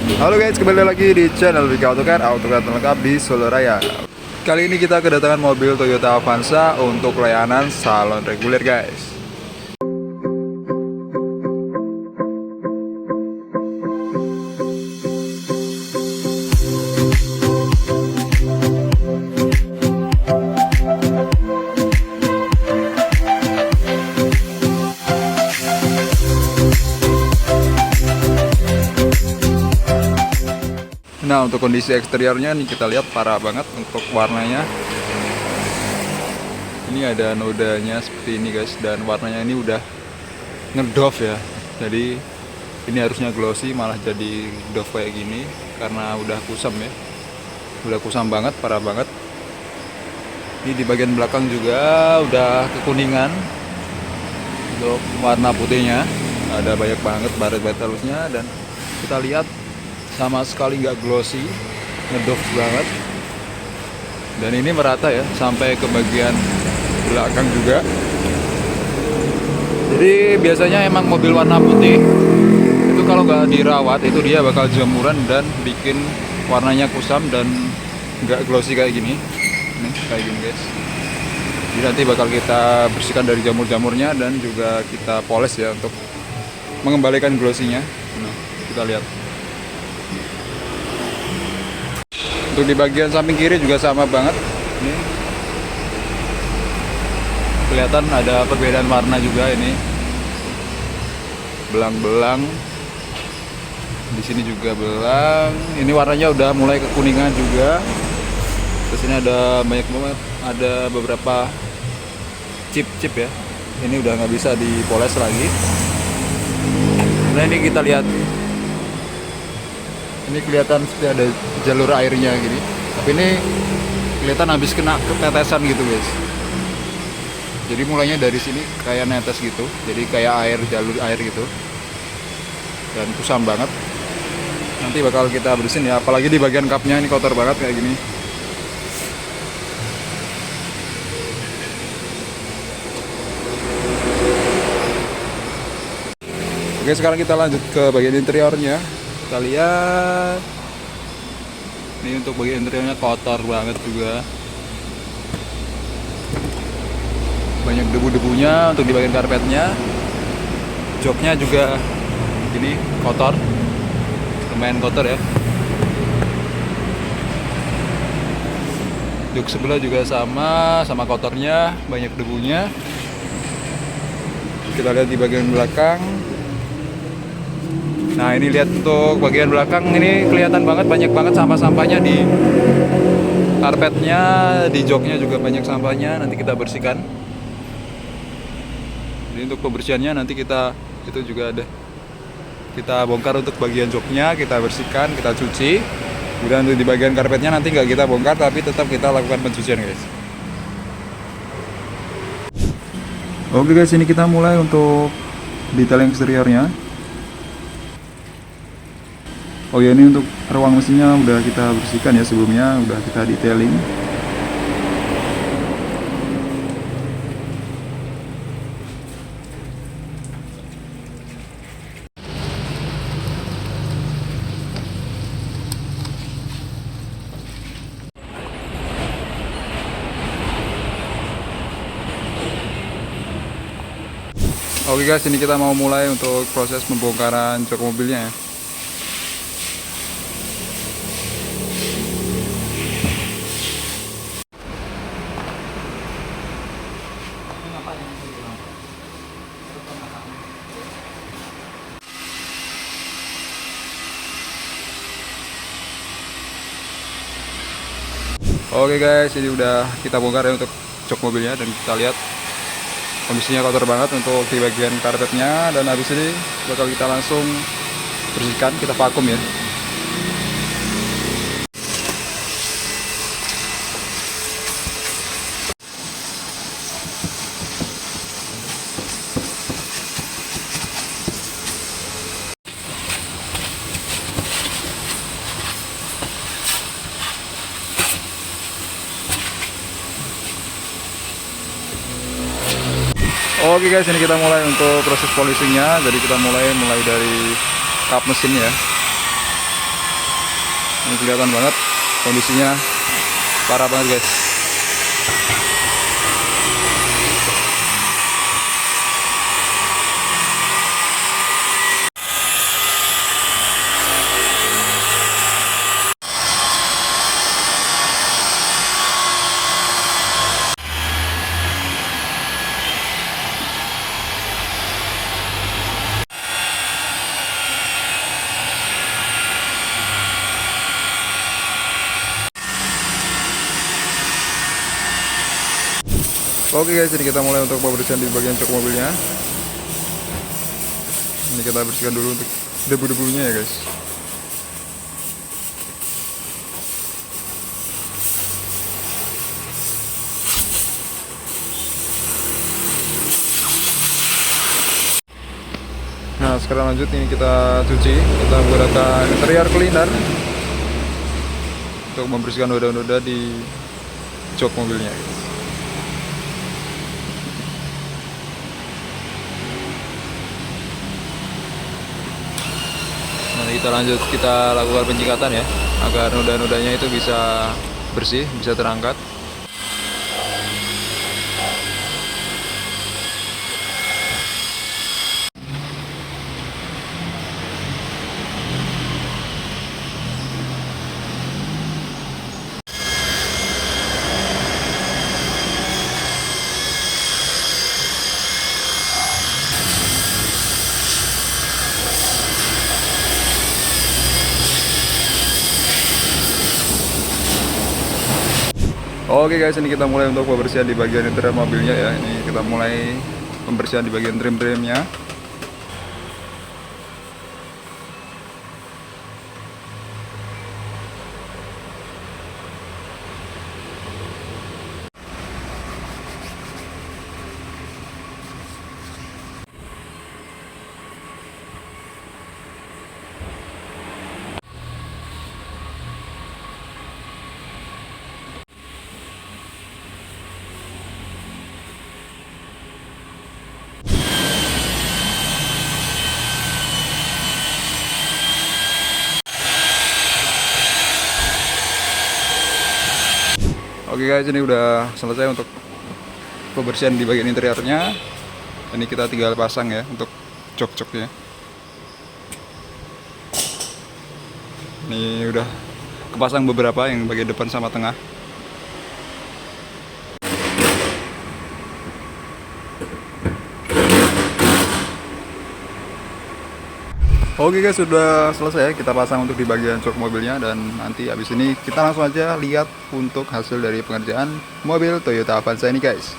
Halo guys, kembali lagi di channel Wika Autocar lengkap di Solo Raya. Kali ini kita kedatangan mobil Toyota Avanza untuk layanan salon reguler guys. Nah, untuk kondisi eksteriornya nih kita lihat parah banget untuk warnanya. Ini ada nodanya seperti ini guys, dan warnanya ini udah ngedoff ya. Jadi ini harusnya glossy, malah jadi doff kayak gini karena udah kusam ya. Udah kusam banget, parah banget. Ini di bagian belakang juga udah kekuningan. Untuk warna putihnya ada banyak banget baret-baret halusnya, dan kita lihat sama sekali nggak glossy, ngedoff banget. Dan ini merata ya sampai ke bagian belakang juga. Jadi biasanya emang mobil warna putih itu kalau nggak dirawat itu dia bakal jamuran dan bikin warnanya kusam dan nggak glossy kayak gini. Nih kayak gini guys. Jadi nanti bakal kita bersihkan dari jamur-jamurnya dan juga kita poles ya untuk mengembalikan glossy-nya. Nah, kita lihat. Untuk di bagian samping kiri juga sama banget. Ini kelihatan ada perbedaan warna juga ini. Belang-belang. Di sini juga belang. Ini warnanya udah mulai kekuningan juga. Terus ini ada banyak banget, ada beberapa chip-chip ya. Ini udah nggak bisa dipoles lagi. Nah, ini kita lihat. Ini kelihatan seperti ada jalur airnya gini, tapi ini kelihatan habis kena ketetesan gitu guys. Jadi mulainya dari sini kayak netes gitu, jadi kayak air, jalur air gitu, dan kusam banget. Nanti bakal kita bersihin ya, apalagi di bagian kapnya ini kotor banget kayak gini. Oke, sekarang kita lanjut ke bagian interiornya. Kita lihat ini untuk bagian interiornya kotor banget juga, banyak debu-debunya. Untuk di bagian karpetnya, joknya juga ini kotor, lumayan kotor ya. Jok sebelah juga sama kotornya, banyak debunya. Kita lihat di bagian belakang. Nah, ini lihat untuk bagian belakang ini kelihatan banget, banyak banget sampah-sampahnya di karpetnya, di joknya juga banyak sampahnya. Nanti kita bersihkan. Jadi untuk pembersihannya nanti kita itu juga ada. Kita bongkar untuk bagian joknya, kita bersihkan, kita cuci. Kemudian untuk di bagian karpetnya nanti nggak kita bongkar, tapi tetap kita lakukan pencucian guys. Oke guys, ini kita mulai untuk detailing eksteriornya. Oh ya, ini untuk ruang mesinnya udah kita bersihkan ya, sebelumnya udah kita detailing. Oke guys, ini kita mau mulai untuk proses pembongkaran jok mobilnya ya. Oke guys, ini udah kita bongkar ya untuk jok mobilnya, dan kita lihat kondisinya kotor banget untuk di bagian karpetnya. Dan habis ini bakal kita langsung bersihkan, kita vakum ya. Oke guys, ini kita mulai untuk proses polishingnya. Jadi kita mulai dari kap mesin ya. Ini kelihatan banget kondisinya parah banget guys. Oke guys, ini kita mulai untuk pembersihan di bagian jok mobilnya. Ini kita bersihkan dulu untuk debu-debunya ya guys. Nah sekarang lanjut, ini kita cuci. Kita menggunakan interior cleaner untuk membersihkan noda-noda di jok mobilnya guys. Kita lanjut, kita lakukan penyikatan ya, agar noda-nodanya itu bisa bersih, bisa terangkat. Oke guys, ini kita mulai untuk pembersihan di bagian interior mobilnya ya. Ini kita mulai pembersihan di bagian trim-trimnya. Oke guys, ini udah selesai untuk pembersihan di bagian interiornya. Ini kita tinggal pasang ya untuk jok-joknya. Ini udah kepasang beberapa, yang bagian depan sama tengah. Oke guys, sudah selesai kita pasang untuk di bagian jok mobilnya, dan nanti habis ini kita langsung aja lihat untuk hasil dari pengerjaan mobil Toyota Avanza ini guys.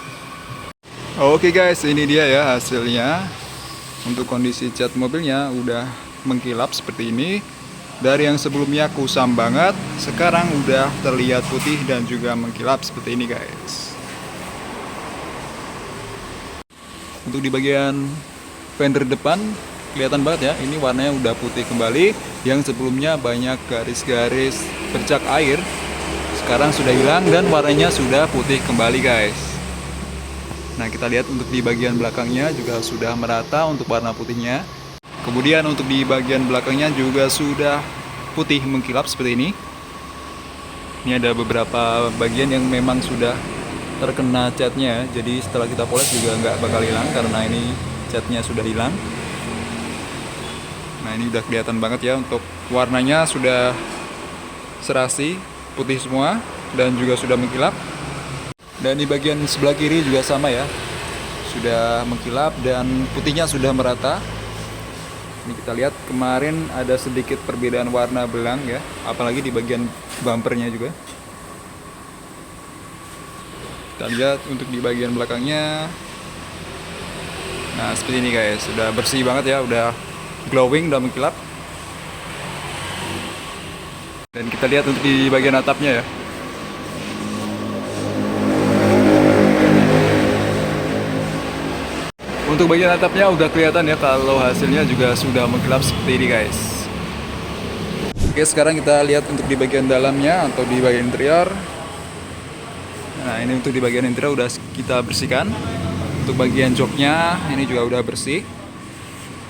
Oke guys, ini dia ya hasilnya. Untuk kondisi cat mobilnya udah mengkilap seperti ini. Dari yang sebelumnya kusam banget, sekarang udah terlihat putih dan juga mengkilap seperti ini guys. Untuk di bagian fender depan kelihatan banget ya, ini warnanya udah putih kembali. Yang sebelumnya banyak garis-garis bercak air, sekarang sudah hilang dan warnanya sudah putih kembali guys. Nah kita lihat untuk di bagian belakangnya juga sudah merata untuk warna putihnya. Kemudian untuk di bagian belakangnya juga sudah putih mengkilap seperti ini. Ini ada beberapa bagian yang memang sudah terkena catnya, jadi setelah kita poles juga nggak bakal hilang karena ini catnya sudah hilang. Nah ini udah kelihatan banget ya, untuk warnanya sudah serasi putih semua dan juga sudah mengkilap. Dan di bagian sebelah kiri juga sama ya, sudah mengkilap dan putihnya sudah merata. Ini kita lihat kemarin ada sedikit perbedaan warna belang ya, apalagi di bagian bumpernya juga. Kita lihat untuk di bagian belakangnya. Nah seperti ini guys, sudah bersih banget ya, udah glowing, udah mengkilap. Dan kita lihat untuk di bagian atapnya ya. Untuk bagian atapnya udah kelihatan ya kalau hasilnya juga sudah mengkilap seperti ini guys. Oke, sekarang kita lihat untuk di bagian dalamnya atau di bagian interior. Nah ini untuk di bagian interior udah kita bersihkan. Untuk bagian joknya ini juga udah bersih.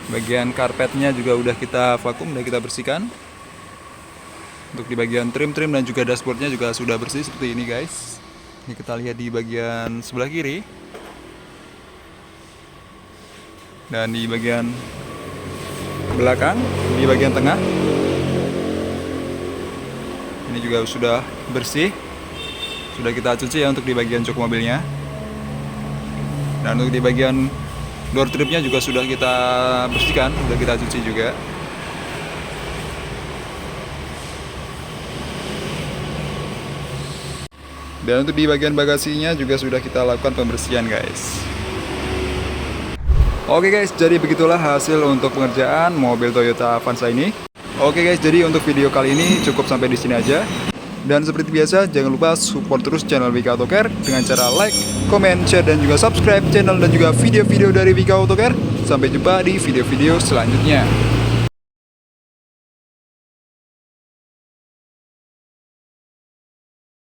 Bagian karpetnya juga udah kita vakum, udah kita bersihkan. Untuk di bagian trim dan juga dashboardnya juga sudah bersih seperti ini guys. Ini kita lihat di bagian sebelah kiri. Dan di bagian belakang, di bagian tengah. Ini juga sudah bersih. Sudah kita cuci ya untuk di bagian jok mobilnya. Dan untuk di bagian door tripnya juga sudah kita bersihkan, sudah kita cuci juga. Dan untuk di bagian bagasinya juga sudah kita lakukan pembersihan guys. Oke guys, jadi begitulah hasil untuk pengerjaan mobil Toyota Avanza ini. Oke guys, jadi untuk video kali ini cukup sampai di sini aja. Dan seperti biasa, jangan lupa support terus channel Wika Autocare dengan cara like, comment, share, dan juga subscribe channel dan juga video-video dari Wika Autocare. Sampai jumpa di video-video selanjutnya.